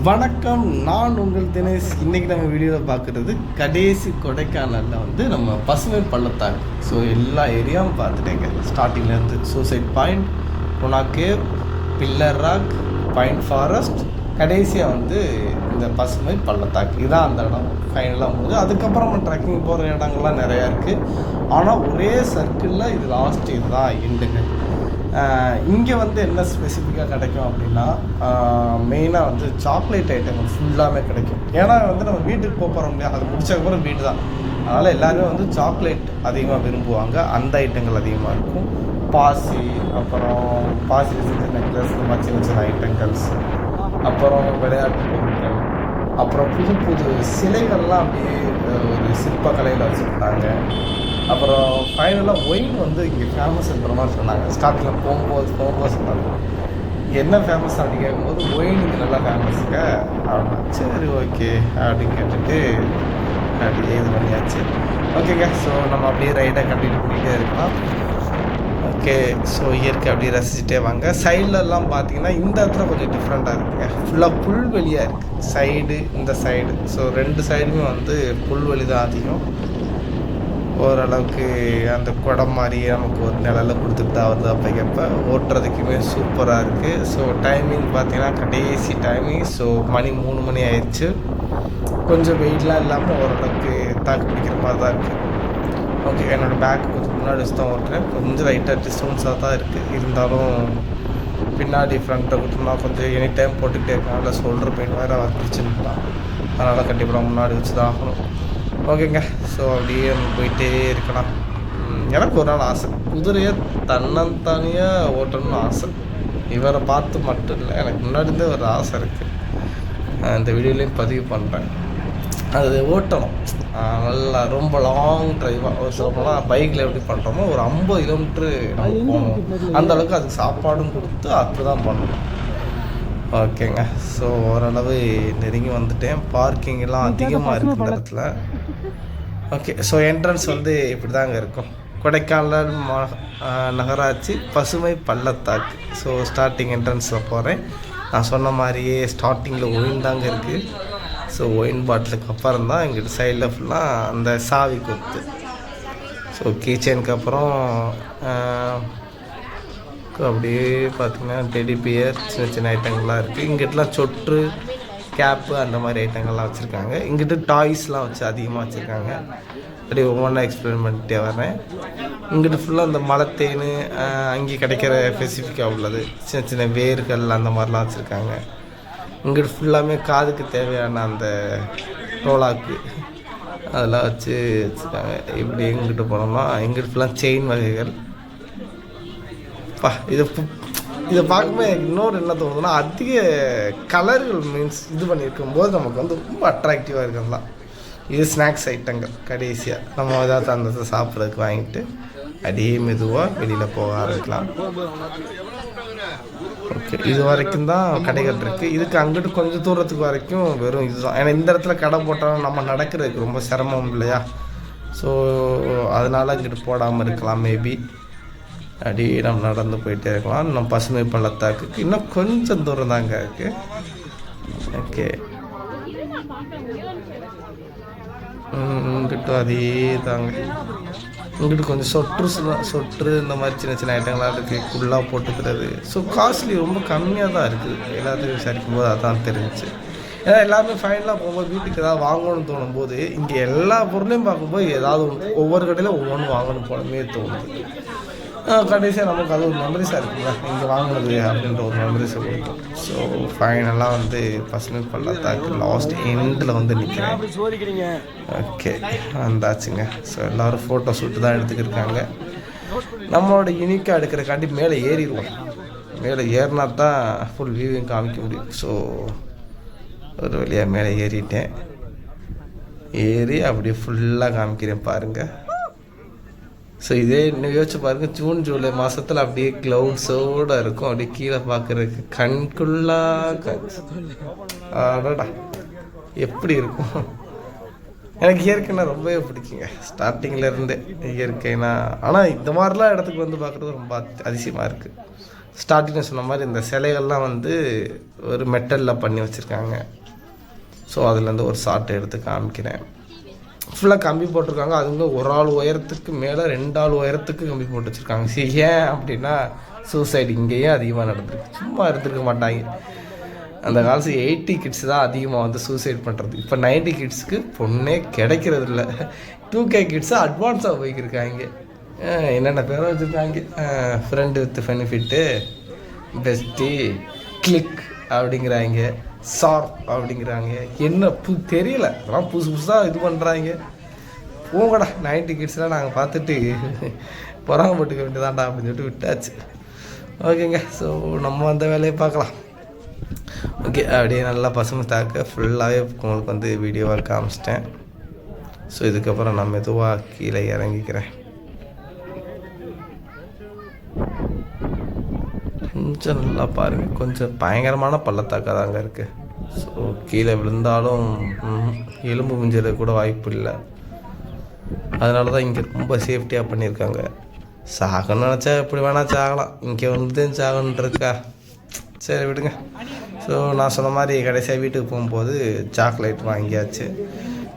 வணக்கம், நான் உங்கள் தினேஷ். இன்றைக்கி நம்ம வீடியோவில் பார்க்குறது கடைசி கொடைக்கானலில் வந்து நம்ம பசுமை பள்ளத்தாக்கு. ஸோ எல்லா ஏரியாவும் பார்த்துட்டேங்க. ஸ்டார்டிங்லேருந்து suicide point, Guna cave, pillar rock, pine forest, கடைசியாக வந்து இந்த பசுமை பள்ளத்தாக்கு. இதுதான் அந்த இடம் ஃபைனலாக முடிஞ்சு. அதுக்கப்புறம் ட்ரெக்கிங் போகிற இடங்கள்லாம் நிறையா இருக்குது. ஆனால் ஒரே சர்க்கிளில் இது லாஸ்ட் இதுதான் எண்டுங்க. இங்கே வந்து என்ன ஸ்பெசிஃபிக்காக கிடைக்கும் அப்படின்னா, மெயினாக வந்து சாக்லேட் ஐட்டங்கள் ஃபுல்லாமே கிடைக்கும். ஏன்னா வந்து நம்ம வீட்டுக்கு போகிறோம் இல்லையா, அது முடிச்சக்கப்புறம் வீடு தான். அதனால் எல்லாருமே வந்து சாக்லேட் அதிகமாக விரும்புவாங்க. அந்த ஐட்டங்கள் அதிகமாக இருக்கும். பாசி, அப்புறம் பாசி செஞ்ச நெக்லஸ், இந்த மாதிரி சின்ன சின்ன ஐட்டங்கள்ஸ், அப்புறம் விளையாட்டு பொருட்கள், அப்புறம் புது புது சிலைகள்லாம் அப்படியே ஒரு சிற்பக்கலையில் வச்சுருந்தாங்க. அப்புறம் ஃபைனலாக ஒயின் வந்து இங்கே ஃபேமஸ்ன்ற மாதிரி சொன்னாங்க. ஸ்டார்டிங்கில் போகும்போது சொன்னாங்க, என்ன ஃபேமஸ் அப்படின்னு கேட்கும்போது ஒயின் இங்கே நல்லா ஃபேமஸுங்க அப்படின்னா, சரி ஓகே அப்படின்னு கேட்டுட்டு அப்படியே இது பண்ணியாச்சு. ஓகேங்க, ஸோ நம்ம அப்படியே ரைடை கண்டினியூ பண்ணிகிட்டே இருக்கலாம். ஓகே, ஸோ இயற்கை அப்படியே ரசிச்சுட்டே வாங்க. சைட்லலாம் பார்த்தீங்கன்னா இந்த இடத்துல கொஞ்சம் டிஃப்ரெண்ட்டாக இருக்குங்க. ஃபுல்லாக புல்வெளியாக இருக்குது சைடு, இந்த சைடு. ஸோ ரெண்டு சைடுமே வந்து புல்வெளி தான் அதிகம். ஓரளவுக்கு அந்த குடம் மாதிரி நமக்கு ஒரு நிழலில் கொடுத்துட்டு தான் வருது. அப்போக்கப்போ ஓட்டுறதுக்குமே சூப்பராக இருக்குது. ஸோ டைமிங் பார்த்தீங்கன்னா கடைசி டைமிங். ஸோ மணி 3 மணி ஆயிடுச்சு. கொஞ்சம் வெயிட்லாம் இல்லாமல் ஓரளவுக்கு தாக்கு பிடிக்கிற மாதிரி தான் இருக்குது. ஓகே, என்னோடய பேக் கொஞ்சம் முன்னாடி வச்சு தான் ஓட்டுறேன். கொஞ்சம் லைட்டாக டிஸ்டன்ஸாக தான் இருக்குது. இருந்தாலும் பின்னாடி ஃப்ரண்ட்டை கொடுத்தோம்னா கொஞ்சம் எனி டைம் போட்டுக்கிட்டே இருக்கனால ஷோல்டர் பெயின் வேறு வந்துருச்சுன்னுலாம். அதனால் கண்டிப்பாக முன்னாடி வச்சு தான் ஆகணும். ஓகேங்க, ஸோ அப்படியே நம்ம போயிட்டே இருக்கலாம். எனக்கு ஒரு நாள் ஆசை, குதிரையை தன்னந்தனியாக ஓட்டணும்னு ஆசை. இவரை பார்த்து மட்டும் இல்லை, எனக்கு முன்னாடி இருந்தே ஒரு ஆசை இருக்குது. இந்த வீடியோலையும் பதிவு பண்ணுறேன். அது ஓட்டணும் நல்லா, ரொம்ப லாங் ட்ரைவாக. ஒரு சொல்லப்போனால் பைக்கில் எப்படி பண்ணுறோமோ ஒரு 50 கிலோமீட்ரு நம்ம போகணும். அந்தளவுக்கு அதுக்கு சாப்பாடும் கொடுத்து அப்படி தான் பண்ணணும். ஓகேங்க, ஸோ ஓரளவு நெருங்கி வந்துட்டேன். பார்க்கிங்லாம் அதிகமாக இருக்குது இந்த இடத்துல. ஓகே, ஸோ என்ட்ரன்ஸ் வந்து இப்படி தாங்க இருக்கும். கொடைக்கானல் நகராட்சி பசுமை பள்ளத்தாக்கு. ஸோ ஸ்டார்டிங் என்ட்ரன்ஸில் போகிறேன். நான் சொன்ன மாதிரியே ஸ்டார்டிங்கில் ஒயின் தாங்க இருக்குது. ஸோ ஒயின் பாட்டிலுக்கு அப்புறம் தான் எங்கிட்ட சைடில் ஃபுல்லாக அந்த சாவி கொத்து. ஸோ கீச்சனுக்கு அப்புறம் அப்படியே பார்த்திங்கன்னா டெடி பியர், சின்ன சின்ன ஐட்டங்கள்லாம் இருக்குது. இங்கிட்டலாம் சொற்று, கேப்பு, அந்த மாதிரி ஐட்டங்கள்லாம் வச்சுருக்காங்க. இங்கிட்ட டாய்ஸ்லாம் வச்சு அதிகமாக வச்சுருக்காங்க. அப்படியே ஒவ்வொன்றா எக்ஸ்பிளைன் பண்ணிட்டே வரேன். இங்கிட்ட ஃபுல்லாக அந்த மலைத்தேன் அங்கே கிடைக்கிற ஸ்பெசிஃபிக்காக உள்ளது, சின்ன சின்ன வேர்கள் அந்த மாதிரிலாம் வச்சுருக்காங்க. இங்கிட்ட ஃபுல்லாமே காதுக்கு தேவையான அந்த டோலாக்கு அதெல்லாம் வச்சுருக்காங்க. இப்படி எங்கிட்ட போனோம்னா எங்கிட்ட ஃபுல்லாக செயின் வகைகள். இதை பார்க்கும்போது எனக்கு இன்னொரு என்ன தோணுதுன்னா, அதிக கலர்கள் மீன்ஸ் இது பண்ணியிருக்கும்போது நமக்கு வந்து ரொம்ப அட்ராக்டிவாக இருக்கிறதுலாம். இது ஸ்நாக்ஸ் ஐட்டங்கள். கடைசியாக நம்ம ஏதாவது அந்த சாப்பிட்றதுக்கு வாங்கிட்டு அப்படியே மெதுவாக வெளியில் போக ஆரம்பிக்கலாம். ஓகே, இது வரைக்கும் தான் கடைகள் இருக்குது. இதுக்கு அங்கிட்டு கொஞ்சம் தூரத்துக்கு வரைக்கும் வெறும் இதுதான். ஏன்னா இந்த இடத்துல கடை போட்டாலும் நம்ம நடக்கிறதுக்கு ரொம்ப சிரமம் இல்லையா. ஸோ அதனால் இங்கிட்டு போடாமல் இருக்கலாம் மேபி. அப்படியே நம்ம நடந்து போயிட்டே இருக்கலாம். நம்ம பசுமை பள்ளத்தாக்குக்கு இன்னும் கொஞ்சம் தூரம் தாங்க இருக்குது. ஓகே, இங்கிட்ட அதே தாங்க. இங்கிட்ட கொஞ்சம் சொற்று இந்த மாதிரி சின்ன சின்ன ஐட்டங்களாக இருக்குது. ஃபுல்லாக போட்டுக்கிறது. ஸோ காஸ்ட்லி ரொம்ப கம்மியாக தான் இருக்குது. எல்லாத்தையும் விசாரிக்கும் போது அதான் தெரிஞ்சிச்சு. ஏன்னா எல்லாருமே ஃபைனலாக போகும்போது வீட்டுக்கு ஏதாவது வாங்கணும்னு தோணும் போது இங்கே எல்லா பொருளையும் பார்க்கும்போது ஏதாவது ஒவ்வொரு கடையில் ஒவ்வொன்று வாங்கணும் போலமே தோணுது. கடைசியாக நமக்கு அது ஒரு மெமரிஸாக இருக்குல்ல, இங்கே வாங்கினது அப்படின்ற ஒரு மெமரிஸை கொடுக்கும். ஸோ ஃபைனலாக வந்து பசுமை பள்ளத்தாக்கு லாஸ்ட் எண்டில் வந்து நிற்கிறேன். ஓகே, வந்தாச்சுங்க. ஸோ எல்லோரும் ஃபோட்டோ ஷூட்டு தான் எடுத்துக்கிருக்காங்க. நம்மளோட யூனிக்காக எடுக்கிறக்காண்டி மேலே ஏறிடுவோம். மேலே ஏறினா தான் ஃபுல் வியூவையும் காமிக்க முடியும். ஸோ ஒரு வழியாக மேலே ஏறிட்டேன். ஏறி அப்படியே ஃபுல்லாக காமிக்கிறேன் பாருங்கள். ஸோ இதே இன்னும் யோசிச்சு பாருங்கள், ஜூன் ஜூலை மாதத்தில் அப்படியே க்ளவுட்ஸோடு இருக்கும். அப்படியே கீழே பார்க்குறதுக்கு கண்குள்ளாக அடடா எப்படி இருக்கும். எனக்கு இயற்கைனா ரொம்பவே பிடிக்குங்க ஸ்டார்டிங்கில் இருந்தே இயற்கைனா. ஆனால் இந்த மாதிரிலாம் இடத்துக்கு வந்து பார்க்குறது ரொம்ப அதிசயமாக இருக்குது. ஸ்டார்டிங்கில் சொன்ன மாதிரி இந்த சிலைகள்லாம் வந்து ஒரு மெட்டலில் பண்ணி வச்சுருக்காங்க. ஸோ அதுலேருந்து ஒரு ஷார்ட் எடுத்து காமிக்கிறேன். ஃபுல்லாக கம்பி போட்டிருக்காங்க. அதுங்க ஒரு ஆள் உயரத்துக்கு மேலே 2 ஆள் உயரத்துக்கு கம்பி போட்டு வச்சுருக்காங்க. சரி, ஏன் அப்படின்னா சூசைடு இங்கேயே அதிகமாக நடந்திருக்கு. சும்மா இருந்திருக்க மாட்டாங்க. அந்த காலத்து 80 கிட்ஸ் தான் அதிகமாக வந்து சூசைட் பண்ணுறது. இப்போ 90 கிட்ஸுக்கு பொண்ணே கிடைக்கிறது இல்லை. 2K கிட்ஸு அட்வான்ஸாக போய்க்கிருக்காங்க. என்னென்ன பேரும் வச்சுருக்காங்க. ஃப்ரெண்டு வித் பெனிஃபிட்டு, பெஸ்ட்டி, கிளிக் அப்படிங்கிறாங்க, சார் அப்படிங்கிறாங்க. என்ன தெரியல, அதெல்லாம் புதுசு புதுசாக இது பண்ணுறாங்க. போங்கடா 90 கிட்ஸ்லாம் நாங்கள் பார்த்துட்டு பொறாமப்பட்டுக்க வேண்டியதாண்டா அப்படின்னு சொல்லிட்டு விட்டாச்சு. ஓகேங்க, ஸோ நம்ம அந்த வேலையை பார்க்கலாம். ஓகே, அப்படியே நல்லா பசுமை தாக்க ஃபுல்லாகவே உங்களுக்கு வந்து வீடியோவாக காமிச்சிட்டேன். ஸோ இதுக்கப்புறம் நான் மெதுவாக கீழே இறங்கிக்கிறேன். கொஞ்சம் நல்லா பாருங்கள், கொஞ்சம் பயங்கரமான பள்ளத்தாக்காக தாங்க இருக்குது. ஸோ கீழே விழுந்தாலும் எலும்பு மிஞ்சது கூட வாய்ப்பு இல்லை. அதனால தான் இங்கே ரொம்ப சேஃப்டியாக பண்ணியிருக்காங்க. சாகணும்னு நினச்சா எப்படி வேணால் சாகலாம், இங்கே வந்து சாகணுன்னு இருக்கா. சரி விடுங்க. ஸோ நான் சொன்ன மாதிரி கடைசியாக வீட்டுக்கு போகும்போது சாக்லேட் வாங்கியாச்சு.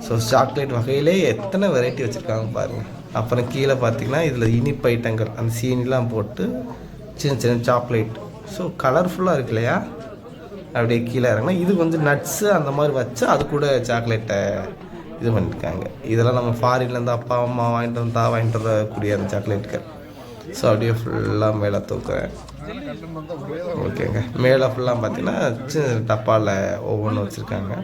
ஸோ சாக்லேட் வகையிலே எத்தனை வெரைட்டி வச்சுருக்காங்க பாருங்கள். அப்புறம் கீழே பார்த்திங்கன்னா இதில் இனிப்பு ஐட்டங்கள், அந்த சீனிலாம் போட்டு சின்ன சின்ன சாக்லேட். ஸோ கலர்ஃபுல்லாக இருக்கு இல்லையா. அப்படியே கீழே இறங்கினா இது கொஞ்சம் நட்ஸு அந்த மாதிரி வச்சு அது கூட சாக்லேட்டை இது பண்ணியிருக்காங்க. இதெல்லாம் நம்ம ஃபாரின்லேருந்து அப்பா அம்மா வாங்கிட்டு வரக்கூடிய அந்த சாக்லேட்டுகள். ஸோ அப்படியே ஃபுல்லாக மேலே தூக்குறேன். ஓகேங்க, மேலே ஃபுல்லாக பார்த்தீங்கன்னா சின்ன டப்பாவில் ஒவ்வொன்றும் வச்சுருக்காங்க.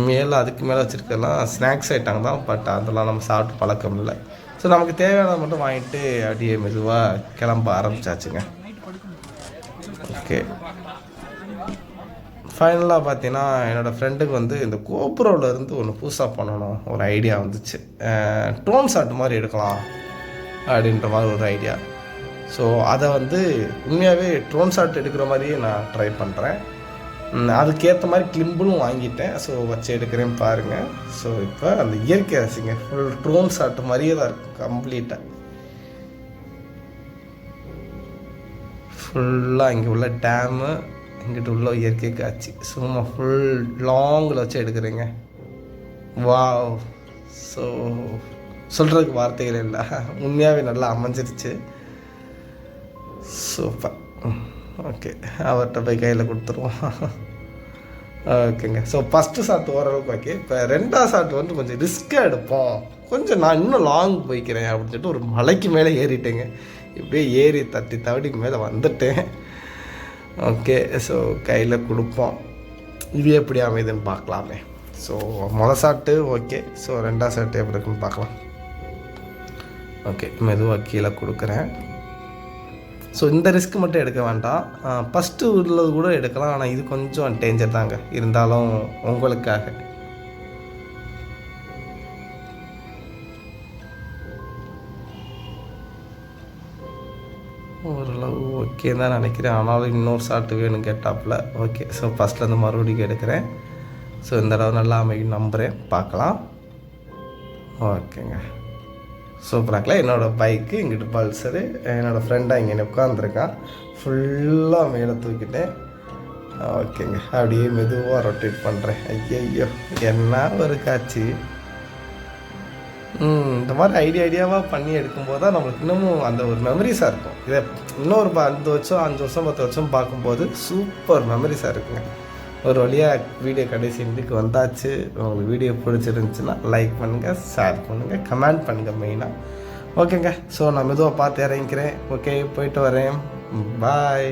மேலே அதுக்கு மேலே வச்சுருக்கலாம் ஸ்நாக்ஸ் ஐட்டம் தான். பட் அதெல்லாம் நம்ம சாப்பிட்டு பழக்கம் இல்லை. ஸோ நமக்கு தேவையானதை மட்டும் வாங்கிட்டு அப்படியே மெதுவாக கிளம்ப ஆரம்பிச்சாச்சுங்க. ஓகே, ஃபைனலாக பார்த்தீங்கன்னா என்னோடய ஃப்ரெண்டுக்கு வந்து இந்த கோப்ரோவில் இருந்து ஒன்று புதுசாக பண்ணணும் ஒரு ஐடியா வந்துச்சு. ட்ரோன் ஷாட் மாதிரி எடுக்கலாம் அப்படின்ற மாதிரி ஒரு ஐடியா. ஸோ அதை வந்து உண்மையாகவே ட்ரோன் ஷாட் எடுக்கிற மாதிரியே நான் ட்ரை பண்ணுறேன். அதுக்கேற்ற மாதிரி கிளிம்பிளும் வாங்கிட்டேன். ஸோ வச்சு எடுக்கிறேன் பாருங்கள். ஸோ இப்போ அந்த இயற்கை ரசிங்க ஃபுல் ட்ரோன் ஷாட் மாதிரியே தான் இருக்கும் கம்ப்ளீட்டாக. ஃபுல்லாக இங்கே உள்ள டேமு, இங்கிட்ட உள்ள இயற்கை காட்சி சும்மா ஃபுல் லாங்கில் வச்சு எடுக்கிறேங்க. வாவ், ஸோ சொல்கிறதுக்கு வார்த்தைகள் இல்லை, உண்மையாகவே நல்லா அமைஞ்சிருச்சு. சூப்பர். ஓகே, அவர்கிட்ட போய் கையில் கொடுத்துருவோம். ஓகேங்க, ஸோ ஃபஸ்ட்டு ஷாட் ஓரளவுக்கு ஓகே. இப்போ 2ஆவது ஷாட் வந்து கொஞ்சம் ரிஸ்க்காக எடுப்போம், கொஞ்சம் நான் இன்னும் லாங் போய்க்கிறேன் அப்படின்னு சொல்லிட்டு ஒரு மலைக்கு மேலே ஏறிட்டேங்க. இப்படியே ஏறி தட்டி தவடிக்கு மேலே வந்துட்டேன். ஓகே, ஸோ கையில் கொடுப்போம். இது எப்படி அமைதுன்னு பார்க்கலாமே. ஸோ மொதல் ஷாட்டு ஓகே. ஸோ 2ஆவது ஷாட்டு எப்படி இருக்குன்னு பார்க்கலாம். ஓகே, மெதுவாக கீழே கொடுக்குறேன். ஸோ இந்த ரிஸ்க் மட்டும் எடுக்க வேண்டாம், ஃபஸ்ட்டு உள்ளது கூட எடுக்கலாம். ஆனால் இது கொஞ்சம் டேஞ்சர் தாங்க, இருந்தாலும் உங்களுக்காக. ஓரளவு ஓகே தான் நினைக்கிறேன். ஆனாலும் இன்னொரு ஷாட்டு வேணும் கேட்டாப்பில். ஓகே, ஸோ ஃபஸ்ட்லேருந்து மறுபடியும் எடுக்கிறேன். ஸோ இந்த தடவை நல்லா அமையும் நம்புகிறேன், பார்க்கலாம். ஓகேங்க, சூப்பராகல. என்னோடய பைக்கு இங்கிட்டு பல்சரு, என்னோடய ஃப்ரெண்டாக இங்கே உட்காந்துருக்கான். ஃபுல்லாக மேலே தூக்கிட்டேன். ஓகேங்க, அப்படியே மெதுவாக ரொட்டேட் பண்ணுறேன். ஐயோ என்ன ஒரு காட்சி. இந்த மாதிரி ஐடியாவாக பண்ணி எடுக்கும்போது தான் நம்மளுக்கு இன்னமும் அந்த ஒரு மெமரிஸாக இருக்கும். இதை இன்னொரு 5 வருஷம் 10 வருஷம் பார்க்கும்போது சூப்பர் மெமரிஸாக இருக்குங்க. ஒரு வழியாக வீடியோ கடைசி இன்றைக்கு வந்தாச்சு. உங்களுக்கு வீடியோ பிடிச்சிருந்துச்சுன்னா லைக் பண்ணுங்கள், ஷேர் பண்ணுங்கள், கமெண்ட் பண்ணுங்கள் மெயினாக. ஓகேங்க, ஸோ நான் மெதுவாக பார்த்து இறங்கிக்கிறேன். ஓகே, போயிட்டு வரேன். பாய்.